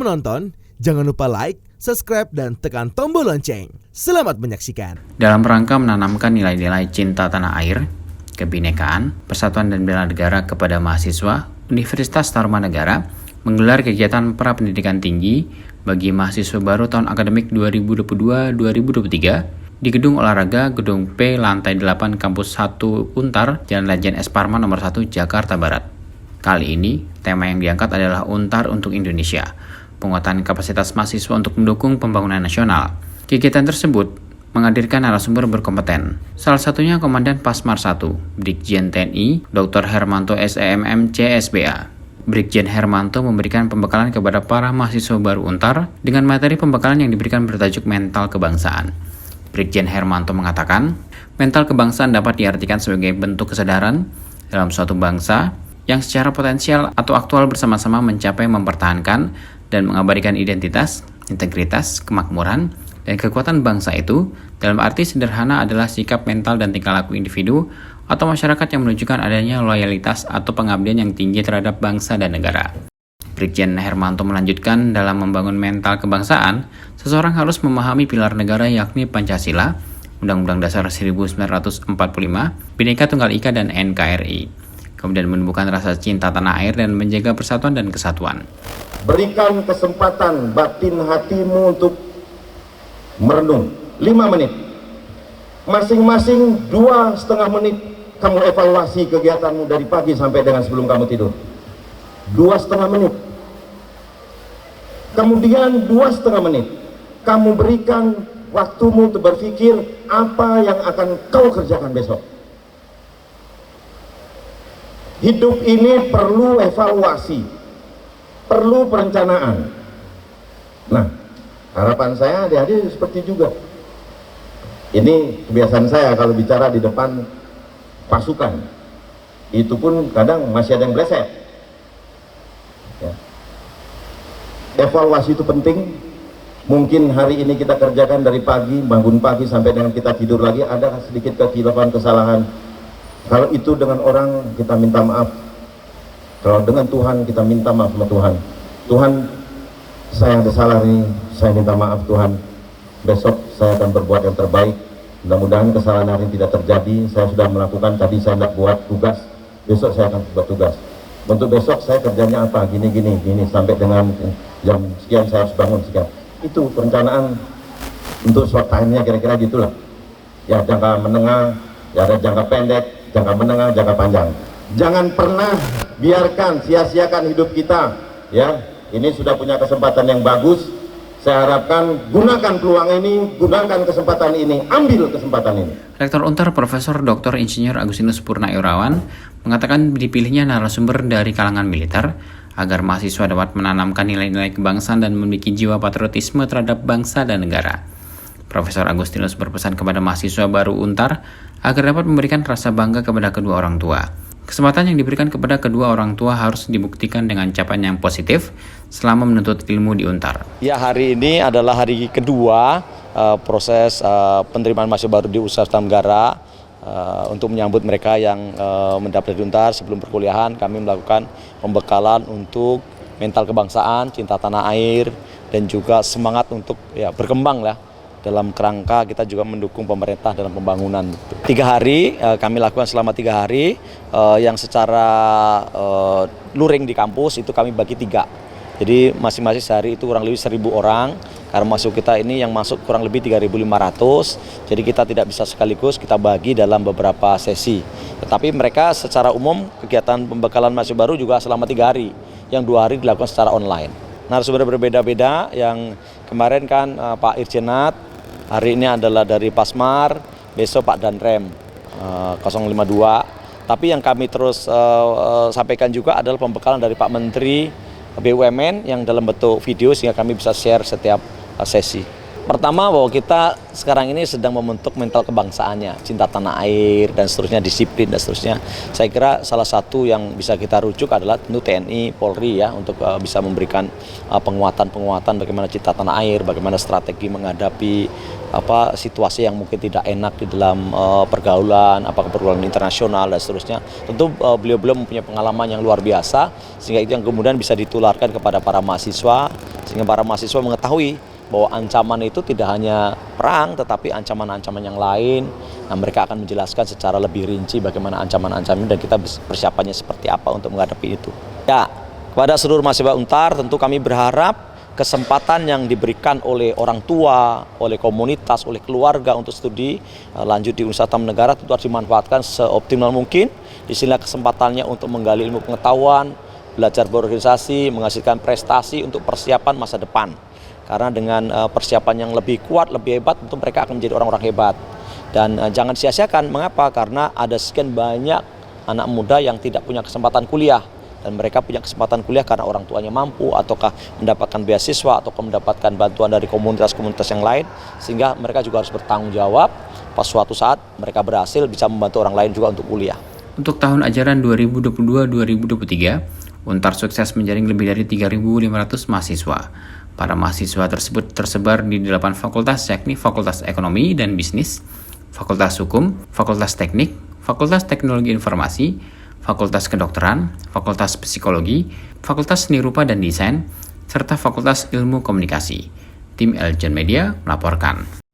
menonton, jangan lupa like, subscribe, dan tekan tombol lonceng. Selamat menyaksikan. Dalam rangka menanamkan nilai-nilai cinta tanah air, kebinekaan, persatuan dan bela negara kepada mahasiswa, Universitas Tarumanegara menggelar kegiatan pra-pendidikan tinggi bagi mahasiswa baru tahun akademik 2022-2023 di Gedung Olahraga Gedung P Lantai 8 Kampus 1 Untar, Jalan Lejen S. Parman nomor 1 Jakarta Barat. Kali ini, tema yang diangkat adalah Untar untuk Indonesia, penguatan kapasitas mahasiswa untuk mendukung pembangunan nasional. Kegiatan tersebut menghadirkan narasumber berkompeten. Salah satunya Komandan Pasmar 1, Brigjen TNI, Dr. Hermanto SEMM CSBA. Brigjen Hermanto memberikan pembekalan kepada para mahasiswa baru Untar dengan materi pembekalan yang diberikan bertajuk mental kebangsaan. Brigjen Hermanto mengatakan, mental kebangsaan dapat diartikan sebagai bentuk kesadaran dalam suatu bangsa yang secara potensial atau aktual bersama-sama mencapai mempertahankan dan mengabadikan identitas, integritas, kemakmuran, dan kekuatan bangsa itu dalam arti sederhana adalah sikap mental dan tingkah laku individu atau masyarakat yang menunjukkan adanya loyalitas atau pengabdian yang tinggi terhadap bangsa dan negara. Brigjen Hermanto melanjutkan, dalam membangun mental kebangsaan, seseorang harus memahami pilar negara yakni Pancasila, Undang-Undang Dasar 1945, Bhinneka Tunggal Ika, dan NKRI. Kemudian menumbuhkan rasa cinta tanah air dan menjaga persatuan dan kesatuan. Berikan kesempatan batin hatimu untuk merenung 5 menit. Masing-masing 2,5 menit kamu evaluasi kegiatanmu dari pagi sampai dengan sebelum kamu tidur. 2,5 menit. Kemudian 2,5 menit kamu berikan waktumu untuk berpikir apa yang akan kau kerjakan besok. Hidup ini perlu evaluasi, perlu perencanaan. Nah, harapan saya adik-adik seperti juga. Ini kebiasaan saya kalau bicara di depan pasukan. Itu pun kadang masih ada yang bleset. Ya. Evaluasi itu penting. Mungkin hari ini kita kerjakan dari pagi, bangun pagi sampai dengan kita tidur lagi, ada sedikit kekeliruan, kesalahan. Kalau itu dengan orang, kita minta maaf. Kalau dengan Tuhan, kita minta maaf sama Tuhan. Tuhan, saya ada salah nih, saya minta maaf Tuhan. Besok saya akan berbuat yang terbaik. Mudah-mudahan kesalahan hari ini tidak terjadi. Saya sudah melakukan, tadi saya tidak buat tugas. Besok saya akan buat tugas. Untuk besok saya kerjanya apa? Gini, sampai dengan jam sekian saya harus bangun sekian. Itu perencanaan untuk short time-nya kira-kira gitulah. Ya, jangka menengah, ya ada jangka pendek, jangka menengah, jangka panjang. Jangan pernah biarkan sia-siakan hidup kita. Ya, ini sudah punya kesempatan yang bagus. Saya harapkan gunakan peluang ini, gunakan kesempatan ini, ambil kesempatan ini. Rektor Untar Profesor Dr. Insinyur Agustinus Purnairawan mengatakan dipilihnya narasumber dari kalangan militer agar mahasiswa dapat menanamkan nilai-nilai kebangsaan dan memiliki jiwa patriotisme terhadap bangsa dan negara. Profesor Agustinus berpesan kepada mahasiswa baru Untar agar dapat memberikan rasa bangga kepada kedua orang tua. Kesempatan yang diberikan kepada kedua orang tua harus dibuktikan dengan capaian yang positif selama menuntut ilmu di Untar. Ya, hari ini adalah hari kedua proses penerimaan mahasiswa baru di Universitas Tarumanegara. Untuk menyambut mereka yang mendaftar di Untar sebelum perkuliahan, kami melakukan pembekalan untuk mental kebangsaan, cinta tanah air, dan juga semangat untuk berkembang lah. Dalam kerangka kita juga mendukung pemerintah dalam pembangunan. 3 hari kami lakukan selama 3 hari yang secara luring di kampus itu kami bagi 3. Jadi masing-masing sehari itu kurang lebih 1.000 orang. Karena masuk kita ini yang masuk kurang lebih 3.500. Jadi kita tidak bisa sekaligus kita bagi dalam beberapa sesi. Tetapi mereka secara umum kegiatan pembekalan mahasiswa baru juga selama 3 hari. Yang 2 hari dilakukan secara online. Narasumber berbeda-beda, yang kemarin kan Pak Irjenat, hari ini adalah dari Pasmar, besok Pak Danrem 052. Tapi yang kami terus sampaikan juga adalah pembekalan dari Pak Menteri BUMN yang dalam bentuk video sehingga kami bisa share setiap sesi. Pertama, bahwa kita sekarang ini sedang membentuk mental kebangsaannya, cinta tanah air dan seterusnya, disiplin dan seterusnya. Saya kira salah satu yang bisa kita rujuk adalah tentu TNI, Polri ya, untuk bisa memberikan penguatan bagaimana cinta tanah air, bagaimana strategi menghadapi situasi yang mungkin tidak enak di dalam pergaulan, pergaulan internasional dan seterusnya. Tentu beliau-beliau mempunyai pengalaman yang luar biasa, sehingga itu yang kemudian bisa ditularkan kepada para mahasiswa, sehingga para mahasiswa mengetahui bahwa ancaman itu tidak hanya perang, tetapi ancaman-ancaman yang lain. Nah, mereka akan menjelaskan secara lebih rinci bagaimana ancaman-ancaman dan kita persiapannya seperti apa untuk menghadapi itu. Ya, kepada seluruh mahasiswa Untar tentu kami berharap kesempatan yang diberikan oleh orang tua, oleh komunitas, oleh keluarga untuk studi lanjut di Universitas Tarumanegara tentu harus dimanfaatkan seoptimal mungkin. Disinilah kesempatannya untuk menggali ilmu pengetahuan, belajar berorganisasi, menghasilkan prestasi untuk persiapan masa depan. Karena dengan persiapan yang lebih kuat, lebih hebat, tentu mereka akan menjadi orang-orang hebat. Dan jangan sia-siakan, mengapa? Karena ada sekian banyak anak muda yang tidak punya kesempatan kuliah. Dan mereka punya kesempatan kuliah karena orang tuanya mampu, ataukah mendapatkan beasiswa, ataukah mendapatkan bantuan dari komunitas-komunitas yang lain. Sehingga mereka juga harus bertanggung jawab, pas suatu saat mereka berhasil bisa membantu orang lain juga untuk kuliah. Untuk tahun ajaran 2022-2023, Untar sukses menjaring lebih dari 3.500 mahasiswa. Para mahasiswa tersebut tersebar di 8 fakultas, yakni Fakultas Ekonomi dan Bisnis, Fakultas Hukum, Fakultas Teknik, Fakultas Teknologi Informasi, Fakultas Kedokteran, Fakultas Psikologi, Fakultas Seni Rupa dan Desain, serta Fakultas Ilmu Komunikasi. Tim Eljon Media melaporkan.